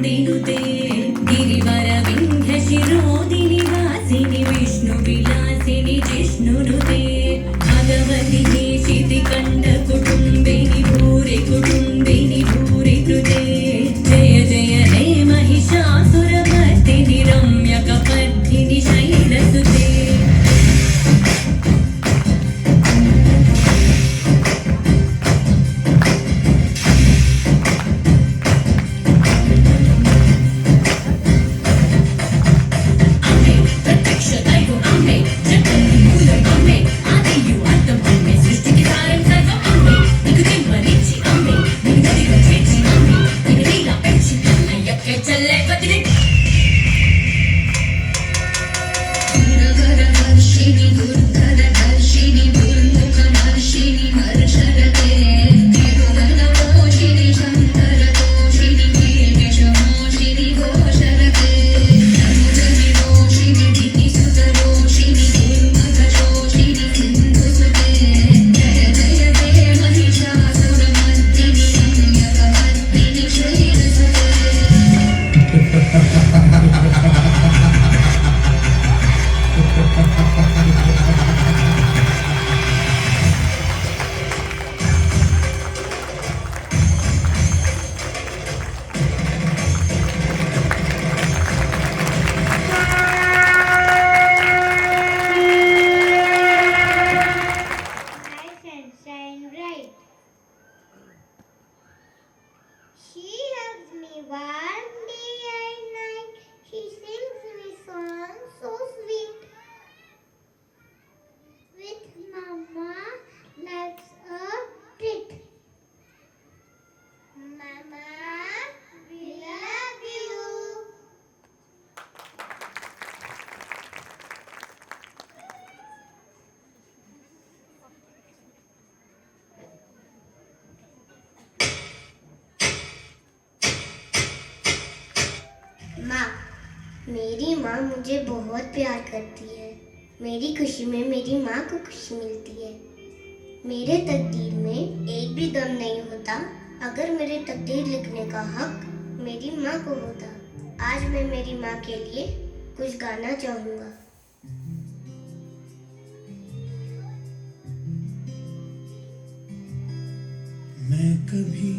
ನುತೆ ಗಿರಿವರ ವಿಂಧ್ಯ ಶಿರೋದಿನಿ ವಾಸಿನಿ ವಿಷ್ಣು ವಿಲಾಸಿನಿ ಜಿಷ್ಣು ನುತೆ ಭಗವತಿ ದೇಶಿತಿ ಕಂಡ ಕುಟುಂಬಿನಿ ಭೂರಿ ಕುಟುಂಬಿನಿ ಭೂರಿ ಕೃತೆ ಜಯ ಜಯ ಹೇ महिषासुर मर्दिनि रम्य कपर्दिनि शैलसुते She loves me one day and night. She sings me songs so sweet. With Mama, life's a treat. Mama, we love you. माँ, मेरी माँ मुझे बहुत प्यार करती है। मेरी खुशी में मेरी माँ को खुशी मिलती है। मेरे तकदीर में एक भी दम नहीं होता अगर मेरे तकदीर लिखने का हक मेरी माँ को होता। आज मैं मेरी माँ के लिए कुछ गाना चाहूँगा। मैं कभी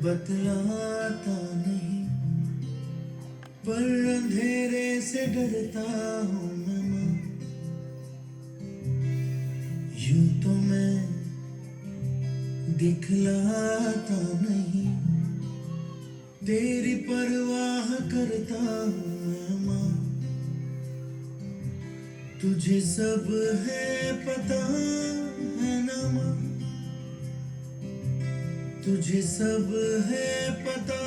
बतलाता नहीं पर अंधेरे से डरता हूँ मैं माँ। यूं तो मैं दिखलाता नहीं तेरी परवाह करता हूँ मैं माँ। तुझे सब है पता है ना माँ, तुझे सब है पता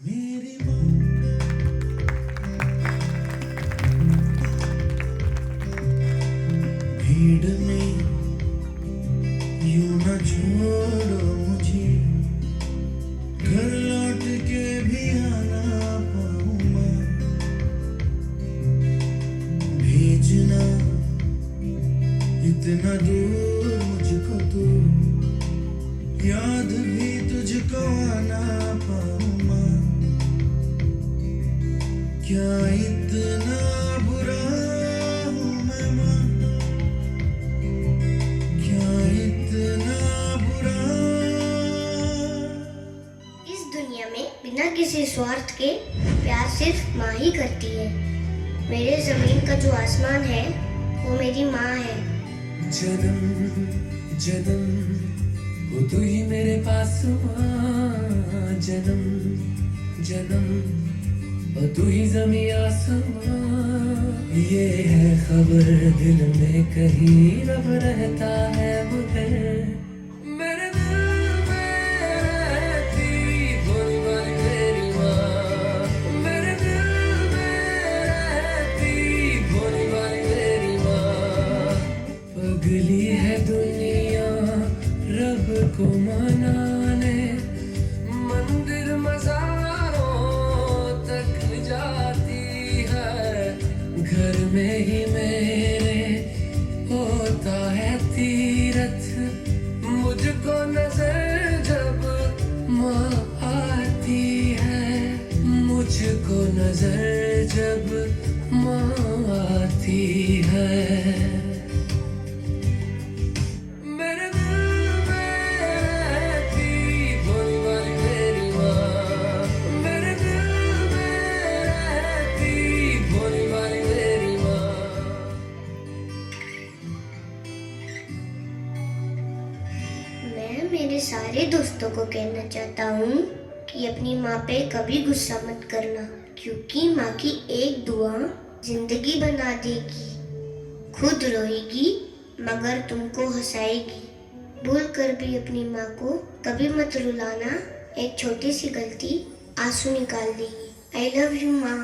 मेरी माँ। भीड़ में यूं न छोड़ो मुझे, घर लौट के भी आना पाऊँ माँ। भेजना इतना दूर मुझको तो याद भी तुझको आना पाऊँ माँ। क्या इतना बुरा हूँ मैं माँ, क्या इतना बुरा। इस दुनिया में बिना किसी स्वार्थ के प्यार सिर्फ माँ ही करती है। मेरे जमीन का जो आसमान है वो मेरी माँ है। जन्म जन्म हो तू ही मेरे पास माँ। जन्म जन्म हो तू ही ज़मीं आसमां। ये है खबर दिल में कहीं रब रहता है मुझे। मेरे दिल में रहती भोली भाली तेरी माँ। मेरे दिल में रहती भोली भाली तेरी माँ। पगली है दुनिया रब को मनाने, मंदिर मज़ारों तक जाती है। घर में ही मेरे होता है तीरथ, मुझको नजर नजर जब माँ आती है, मेरे दिल में रहती भोली वाली मेरी माँ, मेरे दिल में रहती भोली वाली मेरी माँ। मैं मेरे सारे दोस्तों को कहना चाहता हूँ कि अपनी माँ पे कभी गुस्सा मत करना, क्योंकि माँ की एक दुआ जिंदगी बना देगी। खुद रोएगी मगर तुमको हंसाएगी। भूल कर भी अपनी माँ को कभी मत रुलाना, एक छोटी सी गलती आंसू निकाल देगी। आई लव यू माँ।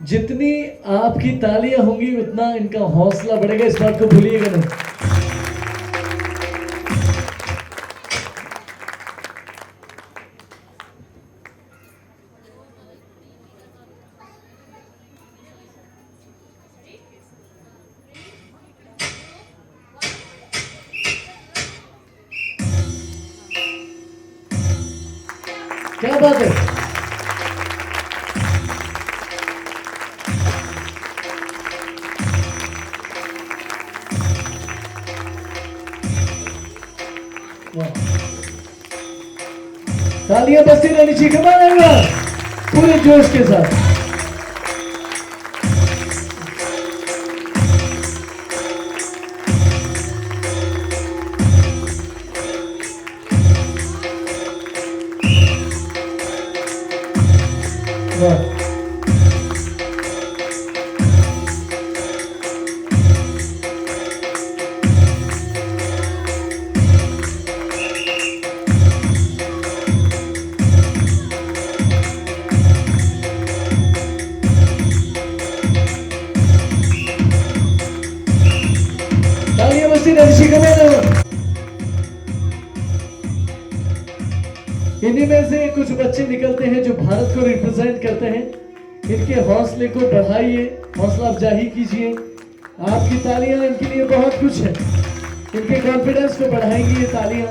जितनी आपकी तालियां होंगी उतना इनका हौसला बढ़ेगा, इस बात को भूलिएगा नहीं। क्या बात है। तालियां बजती रहनी चाहिए, कमाल everyone, पूरे जोश के साथ। वाह। तालियां बजती रहनी चाहिए, कमाल everyone। इन्हीं में से कुछ बच्चे निकलते हैं जो भारत को रिप्रेजेंट करते हैं। इनके हौसले को बढ़ाइए, हौसला अफजाई कीजिए। आपकी तालियां इनके लिए बहुत कुछ है, इनके कॉन्फिडेंस को बढ़ाएंगी ये तालियां।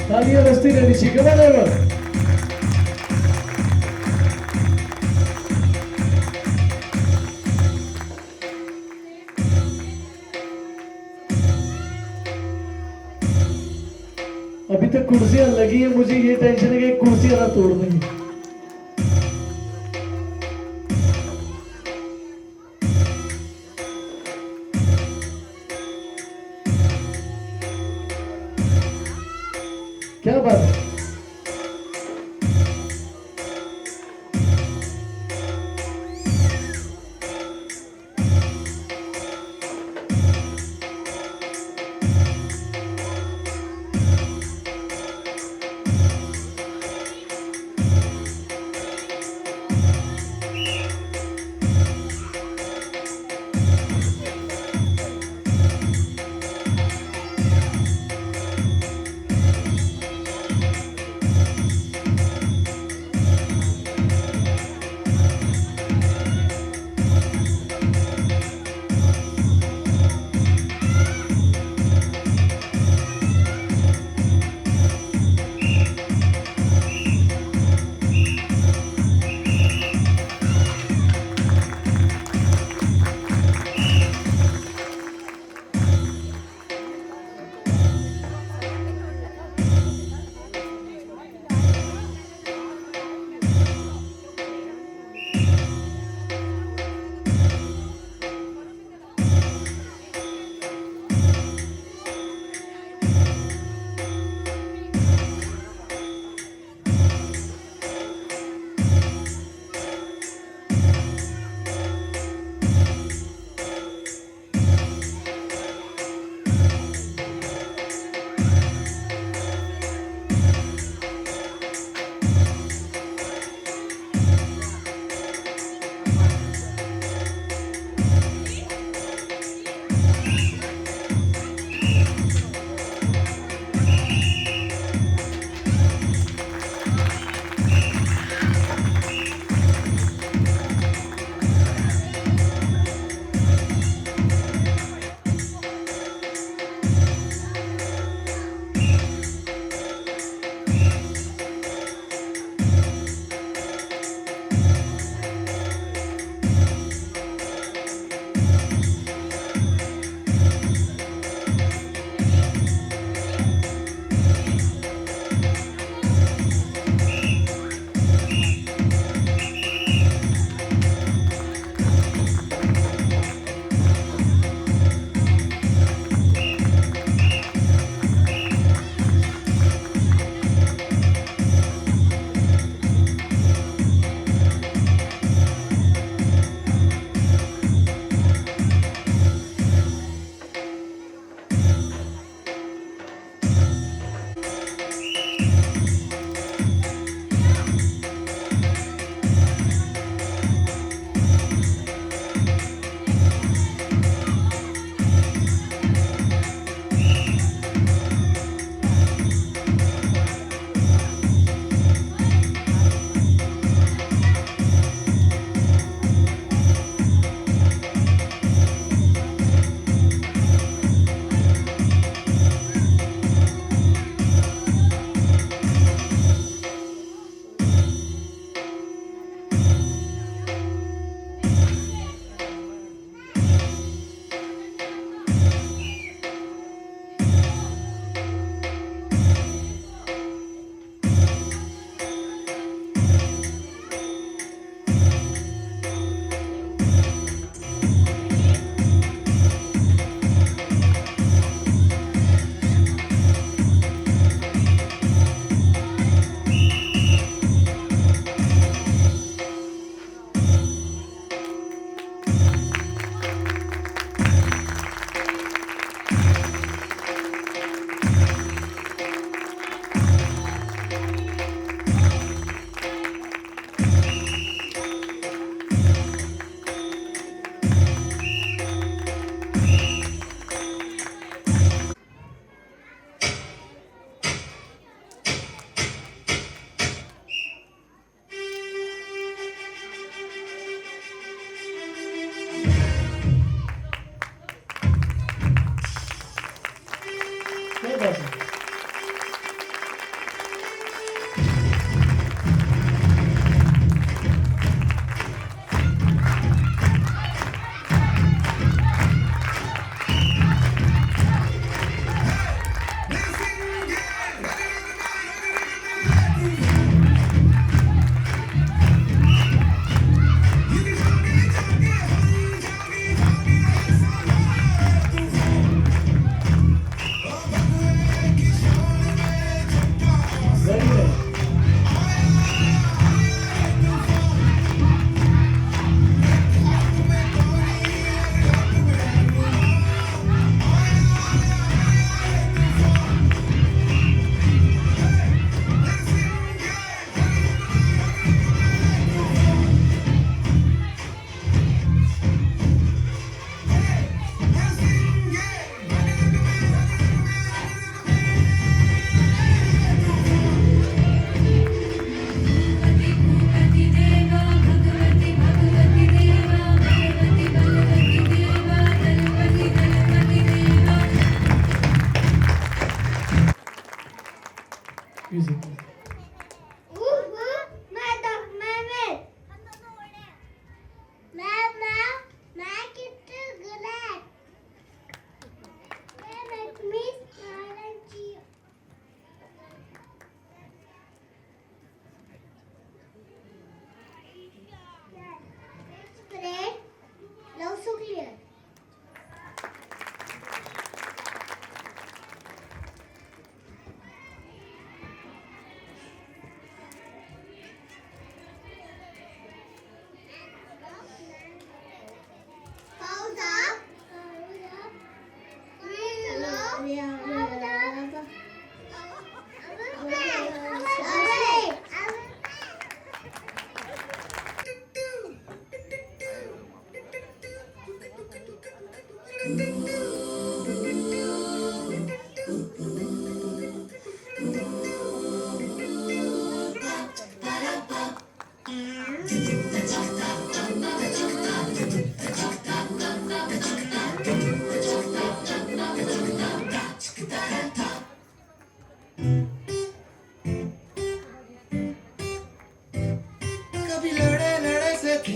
तालियां बजती रहनी चाहिए, कमाल everyone। अभी तक कुर्सियां लगी है, मुझे ये टेंशन है कि कुर्सियां ना तोड़ देंगे। क्या बात है।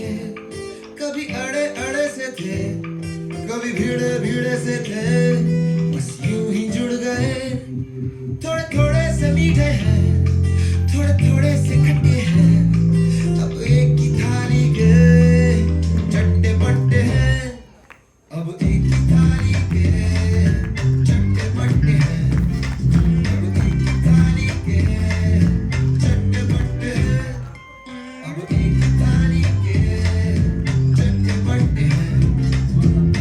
थे, कभी अड़े अड़े से थे, कभी भीड़े भीड़े से थे, बस यूं ही जुड़ गए। थोड़े थोड़े से मीठे हैं, थोड़े थोड़े से खट्टे हैं, अब एक ही थाली के चट्टे बट्टे हैं, अब एक ही थाली के चट्टे बट्टे हैं, अब एक ही थाली के चट्टे बट्टे हैं, अब एक ही थाली के चट्टे बट्टे हैं,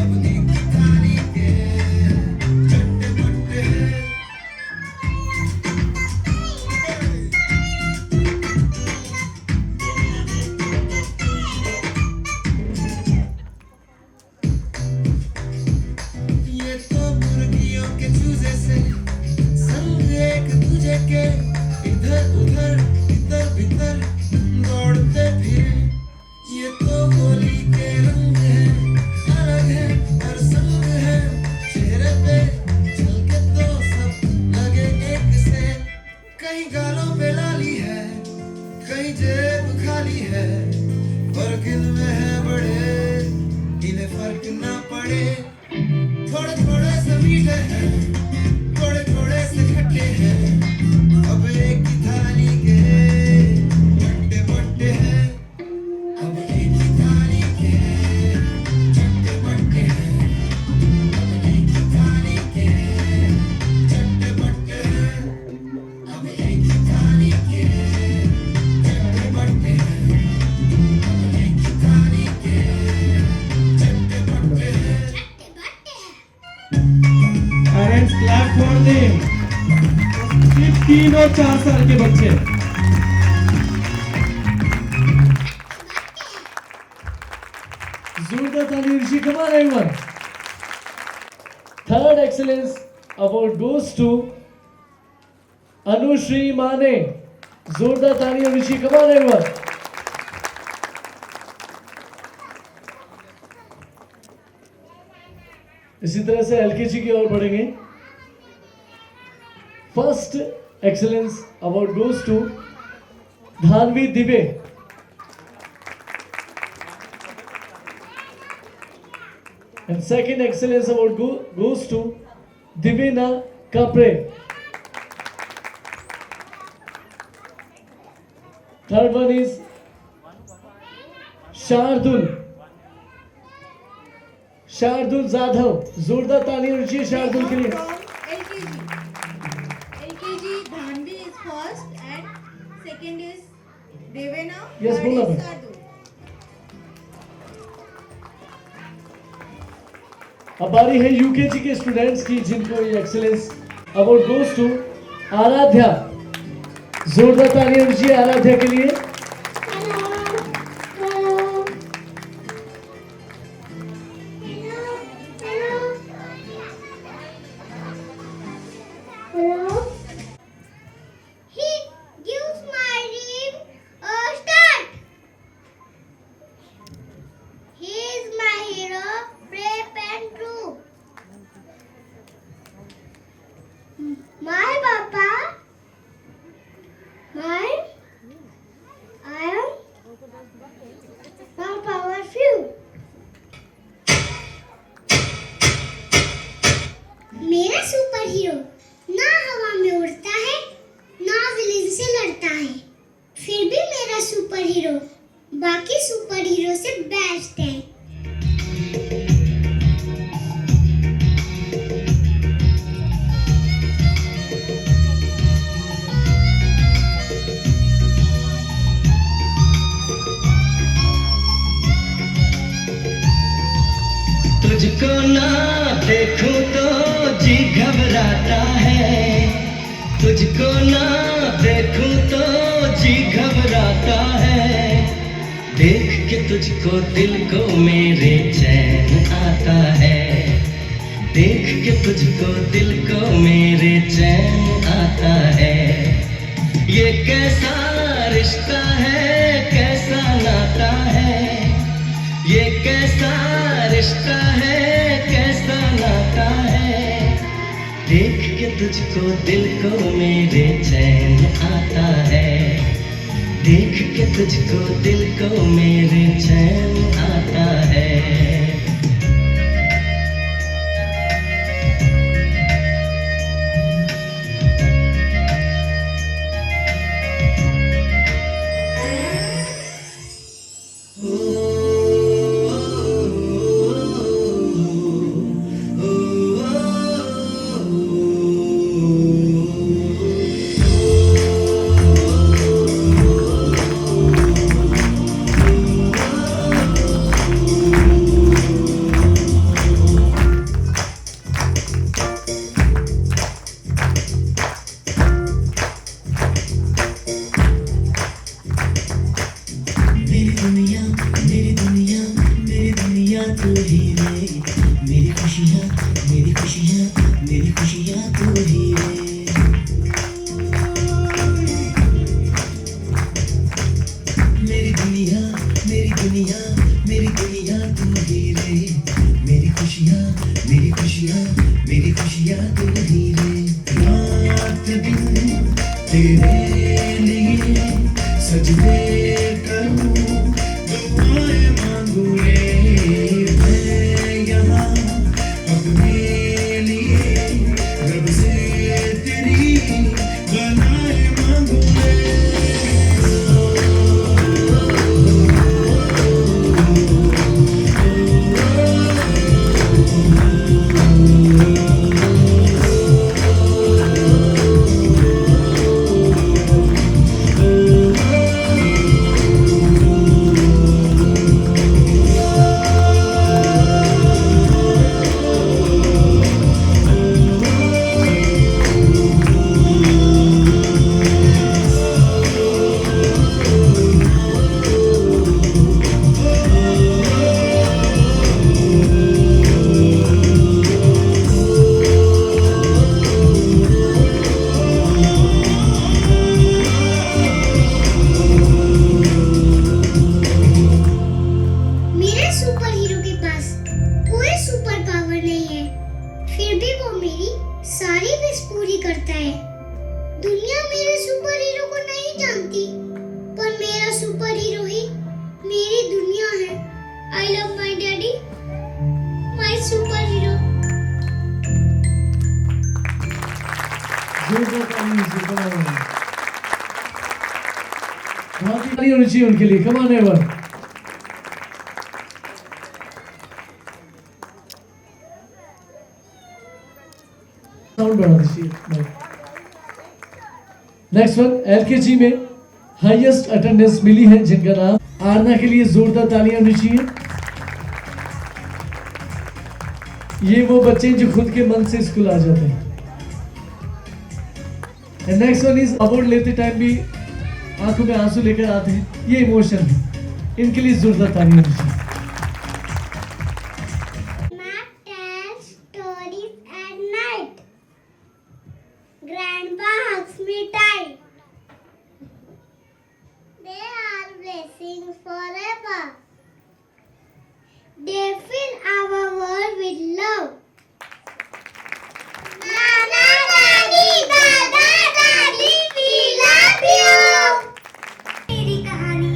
अब एक ही थाली के चट्टे बट्टे हैं। ये तो मुर्गियों के चूजे से संग एक दूजे के इधर उधर इधर भीतर दौड़ते फिरे। ये तो होली के रंग है, अलग है हर संग है, चेहरे पे झलके तो सब लगे एक से। कहीं गालों पे लाली है, कहीं जेब खाली है, फर्क इनमें है बड़े, इन्हें फर्क ना पड़े। थोड़े थोड़े से मीठे हैं, थोड़े थोड़े से खट्टे हैं, अब एक ही थाली के चट्टे बट्टे हैं, अब एक ही थाली के चट्टे बट्टे हैं, अब एक ही थाली के चट्टे बट्टे हैं, अब एक ही थाली के चट्टे बट्टे हैं, अब एक ही थाली के चट्टे बट्टे हैं। Parents clap for them. सिर्फ 3 और 4 साल के बच्चे। जोरदार ताली ऋषि, come on everyone. Third excellence award goes to Anushree माने। जोरदार ताली ऋषि, come on everyone. इसी तरह से एलकेजी की ओर बढ़ेंगे। First excellence award goes to Dhanvi Dive. And second excellence award goes to Divena Kapre. Third one is Shardul Jadhav. जोरदार ताली ऊंची शार्दुल के लिए। LKG Dhanvi is first and second is Devena. Yes, third बोला is मैं। Sadhu. अब बारी है यूकेजी के स्टूडेंट्स की, जिनको ये excellence award goes to Aaradhya. जोरदार ताली ऊंची आराध्या के लिए। He gives my dream a start. He is my hero, brave and true. My Papa, I am not powerful. मेरा सुपर हीरो ना हवा में उड़ता है, ना विलेन से लड़ता है, फिर भी मेरा सुपर हीरो बाकी सुपर हीरो से बेस्ट है। तुझको ना देखूं तो जी घबराता है, तुझको ना देखूं तो जी घबराता है, देख के तुझको दिल को मेरे चैन आता है, देख के तुझको दिल को मेरे चैन आता है। ये कैसा रिश्ता है, कैसा नाता है, ये कैसा रिश्ता है, कैसा नाता है, देख के तुझको दिल को मेरे चैन आता है, देख के तुझको दिल को मेरे चैन आता है। तू ही रे, मेरी खुशियाँ मेरी खुशियाँ मेरी खुशियाँ तू ही रे। मेरी दुनिया मेरी दुनिया मेरी दुनिया तू ही रे, मेरी खुशियाँ मेरी खुशियाँ मेरी खुशियाँ तू ही रे। रात दिन तेरे लिए सजदे करूँ, दुआएं मांगू रे मैं यहाँ अपने लिए, रब से तेरी बनाए मांगू रे। मेरे सुपर हीरो के पास कोई सुपर पावर नहीं है, फिर भी वो मेरी सारी विश पूरी करता है। दुनिया मेरे सुपर हीरो को नहीं जानती, पर मेरा सुपर हीरो ही मेरी दुनिया है। I love my daddy, my super hero. बहुत ही ताली होनी चाहिए उनके लिए। Come on ever. साउंड बढ़ा दीजिए। नेक्स्ट वन एलकेजी में हाईएस्ट अटेंडेंस मिली है जिनका नाम आरना, के लिए जोरदार तालियां होनी चाहिए। ये वो बच्चे हैं जो खुद के मन से स्कूल आ जाते हैं। नेक्स्ट वन इज अवार्ड लेते टाइम भी आंखों में आंसू लेकर आते हैं, ये इमोशन है। इनके लिए जोरदार तालियां होनी चाहिए। Math tells stories at night. Grandpa hugs me tight. They are blessings forever. They fill our world with love. Nana, Daddy, Dada, Daddy, we love you. मेरी कहानी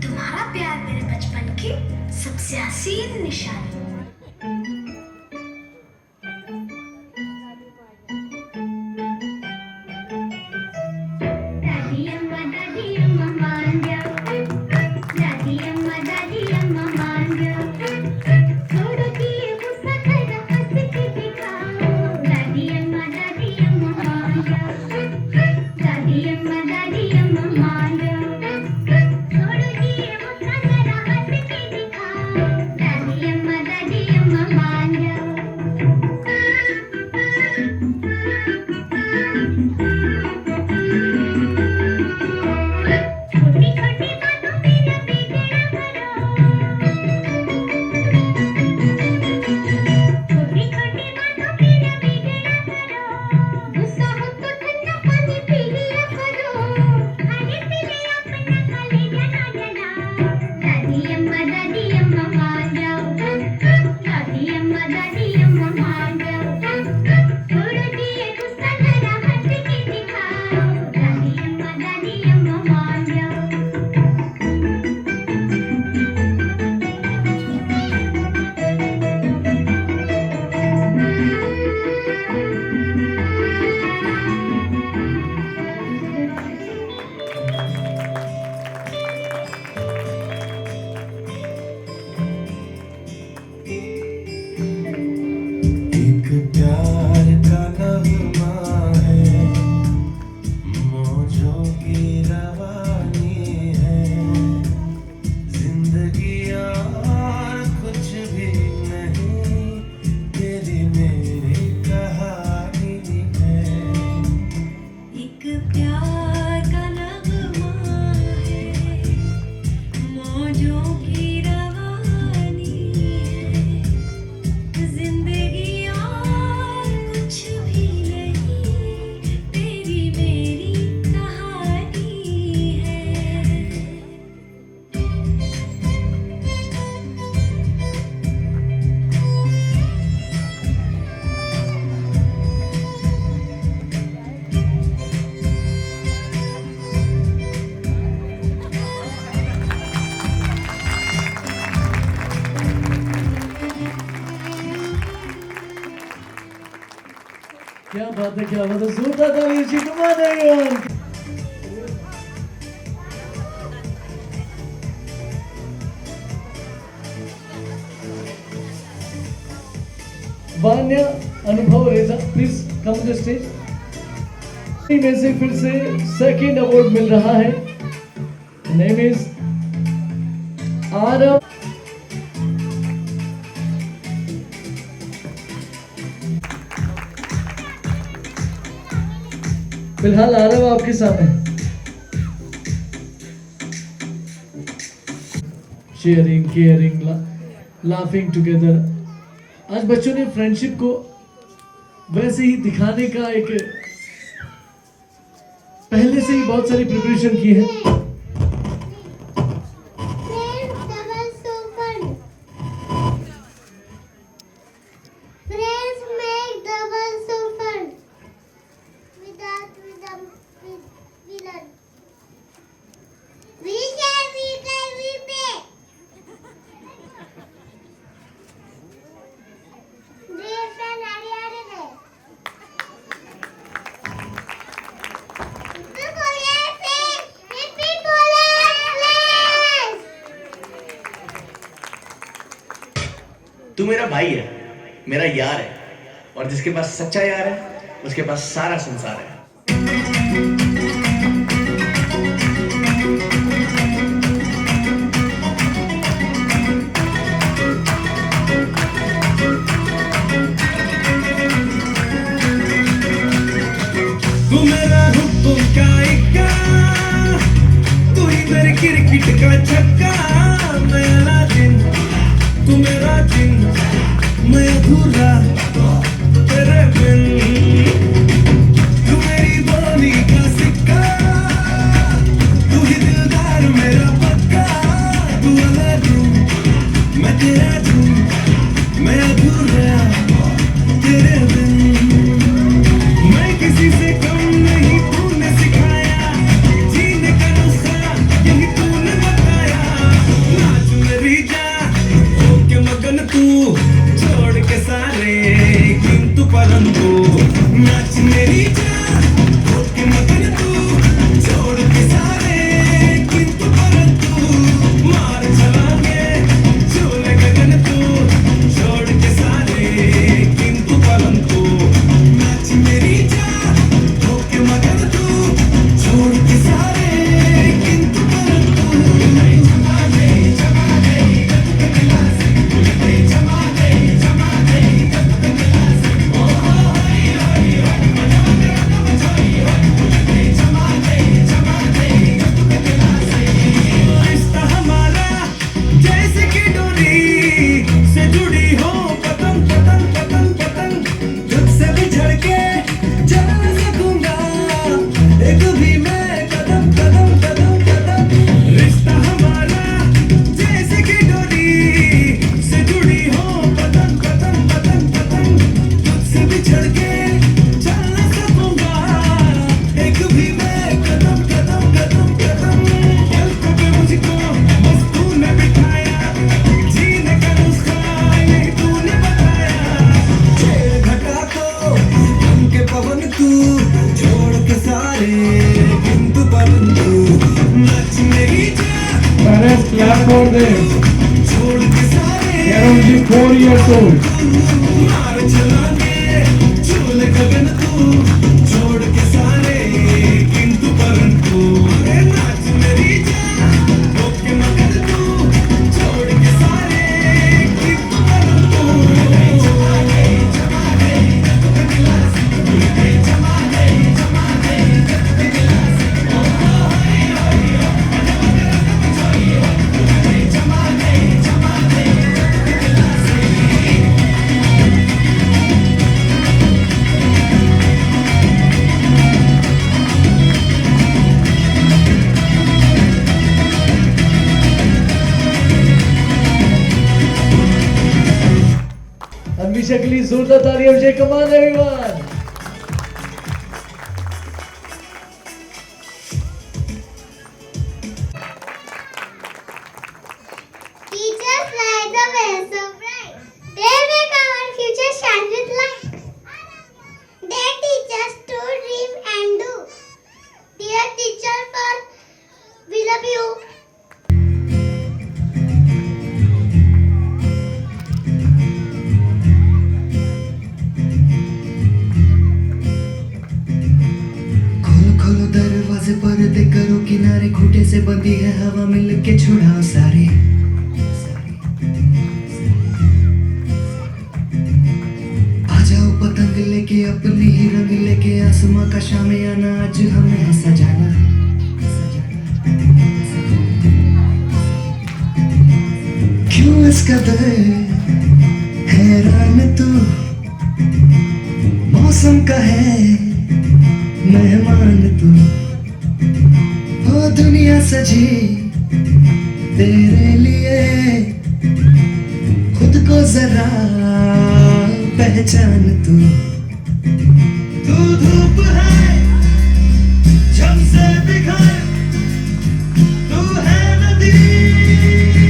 तुम्हारा प्यार मेरे बचपन की सबसे हसीन निशानी। Daddy amma manja, daddy amma manja, छोड़ दिए गुस्सा खड़ा हंस के दिखाओ। Daddy amma manja, daddy amma manja, छोड़ दिए गुस्सा खड़ा हंस के दिखाओ। Daddy amma manja। छोटी छोटी बातों में न बिगड़ा करो, छोटी छोटी बातों में न बिगड़ा करो। गुस्सा हो तो ठंडा पानी पी लिया करो। क्या बात है, क्या बात है, जोरदार ताली जी, come on everyone. Vanya Anubhav Raza, please come to the stage. में से फिर से सेकंड अवार्ड मिल रहा है। Name is Aarav. फिलहाल आरव आपके सामने। Sharing, caring, laughing together. आज बच्चों ने फ्रेंडशिप को वैसे ही दिखाने का एक पहले से ही बहुत सारी प्रिपरेशन की है। Friends double so fun. Friends make double so fun. Without villain. We share, we play, we pay. Dear friend, are you ready? The Korean friend, happy Korean friends. तू मेरा भाई है, मेरा यार है, और जिसके पास सच्चा यार है उसके पास सारा संसार है। तू मेरा हुक्म का इक्का, तू ही मेरे क्रिकेट का छक्का। मैं अलादीन, तू मेरा जिन, मैं अधूरा तेरे बिन। तू मेरी बोली का सिक्का, तू ही दिलदार मेरा पक्का। तू अलग हूँ, मैं तेरा हूँ, मैं अधूरा तेरे बिन। मैं किसी से कम नहीं, तूने सिखाया जीने का नुस्खा, यही तूने बताया। नाच मेरी जान, होके मगन तू, छोड़ के सारे किंतु परंतु। नाच मेरी जान, होके मगन तू, छोड़ के सारे किंतु परंतु। मार चलांगे झूले गगन तू, छोड़ के सारे किंतु परंतु। नाच मेरी जान, होके मगन तू, छोड़ के सारे किंतु परंतु। रिश्ता हमारा जैसे कि डोरी से जुड़ी हो, पतंग पतंग पतंग पतंग। तुझसे बिछड़ के चल न सकूंगा, एक भी मैं कदम कदम कदम कदम। रिश्ता हमारा जैसे कि डोरी से जुड़ी हो, पतंग पतंग पतंग पतंग। तुझसे बिछड़ के चल न सकूंगा, एक भी मैं कदम कदम कदम कदम। पलकों पे मुझको बस तूने बिठाया, जीने का नुस्खा यही तूने बताया। छेड़ घटा को हम के पवन तू, छोड़ के सारे किंतु परंतु। नाच मेरी जान, Parents, clap for them. छोड़ के सारे They are only 4 years old. मार चलांगे झूले गगन तू, छोड़ के सारे किंतु परंतु। अरे नाच मेरी जान, होके मगन तू, छोड़ के सारे किंतु परंतु। अन्विशा के लिए जोरदार तालियां बजाइए, come on everyone. Teachers light the way so bright. They make our future shine with light. They teach से बंधी है हवा मिल के छुड़ाओ सारे आ जाओ पतंग लेके अपने ही रंग लेके आसमां का शामियाना आज हमें है सजाना क्यों इस कदर हैरान तू मौसम का है मेहमान तू ओ दुनिया सजी तेरे लिए खुद को जरा पहचान तू धूप है जब से बिखर तू है नदियों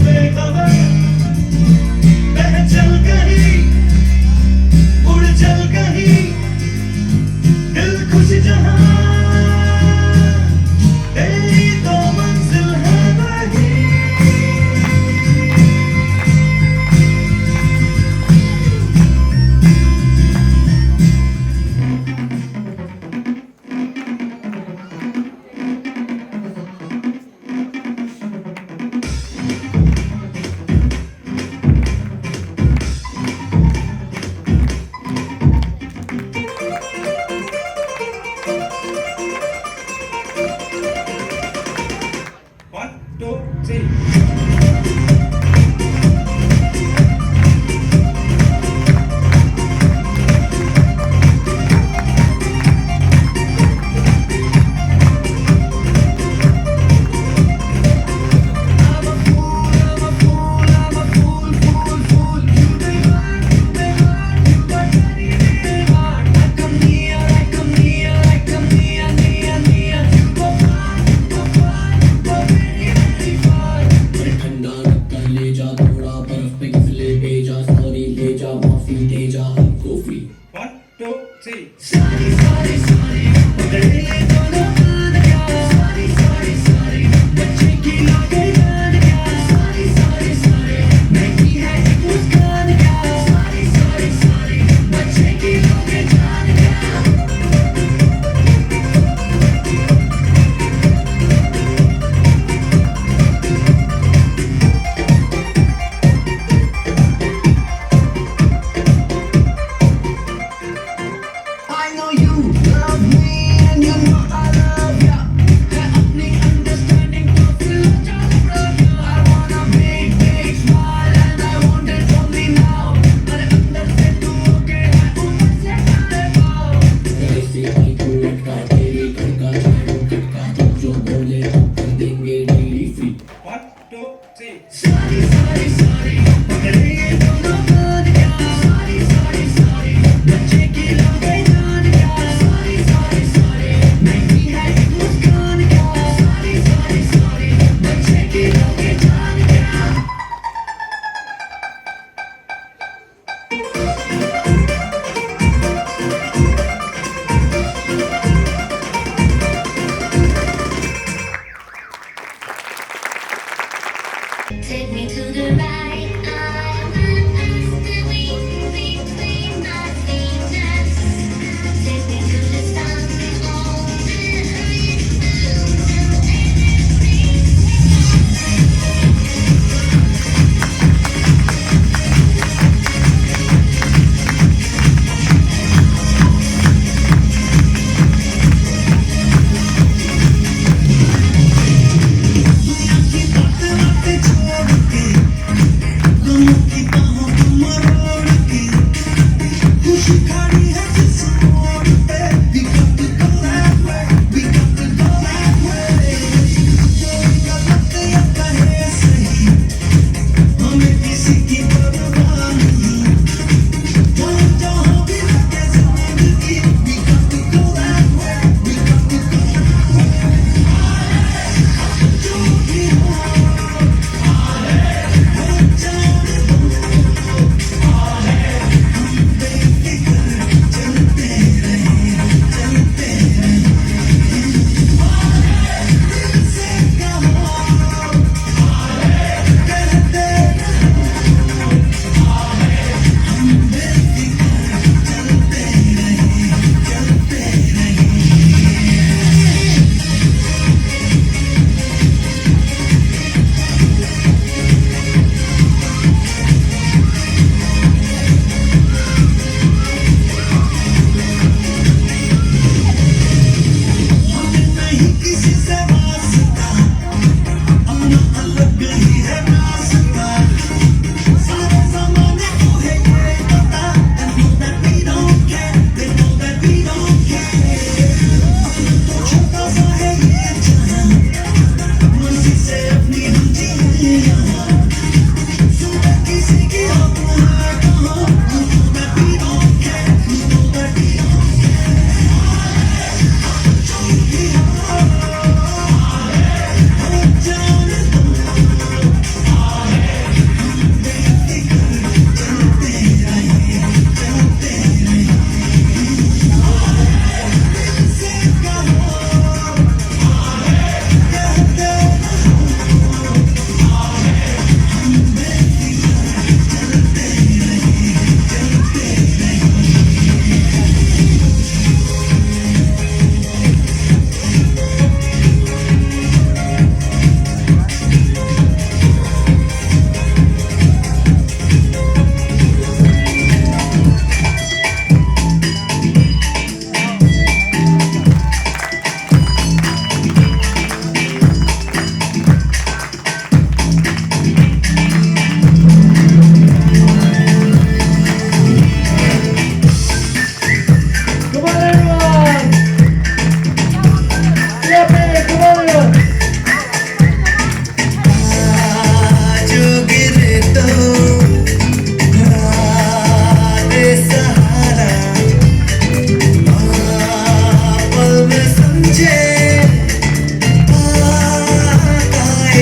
बेखबर बह चल कहीं उड़ चल कहीं दिल खुश जहां तेरी तो मंजिल है वही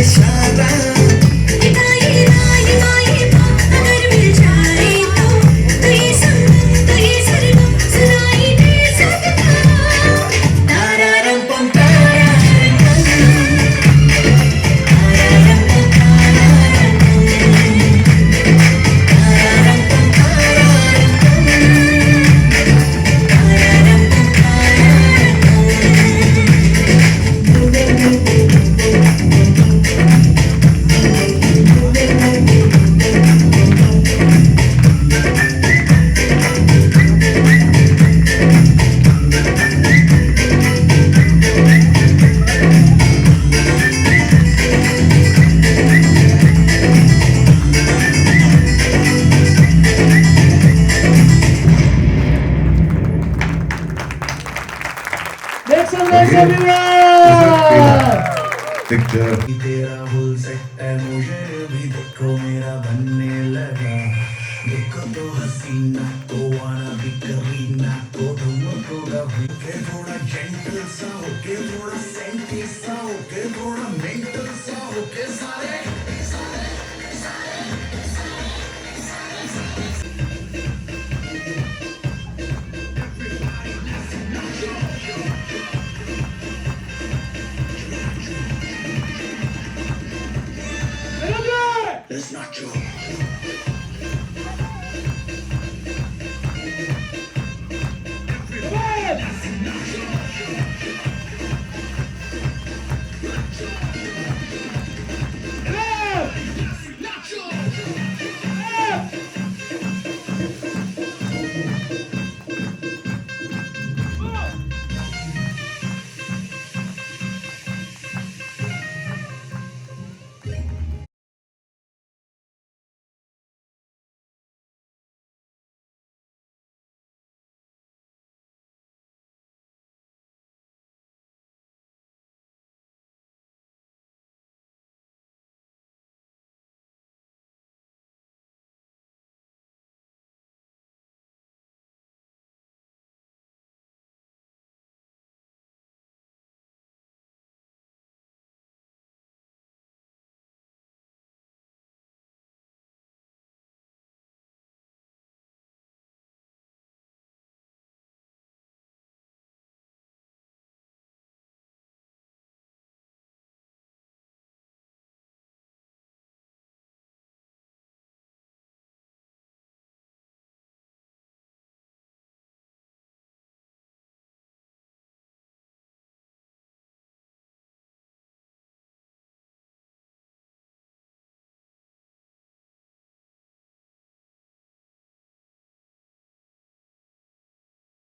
इशारा अगर मिल जाए तो ये संग तो ये सरगम सुनाई दे सकता तारारम पम तारारम Make some noise, everyone! Picture तेरा फुल सेट है मुझे भी देखो मेरा बनने लगा देखो तो हसीना तो आना भी करीना तो तुमको कभी के थोड़ा जेंटल सा हो के थोड़ा सेंटी सा हो के थोड़ा मेंटल सा हो के सारे It's not true.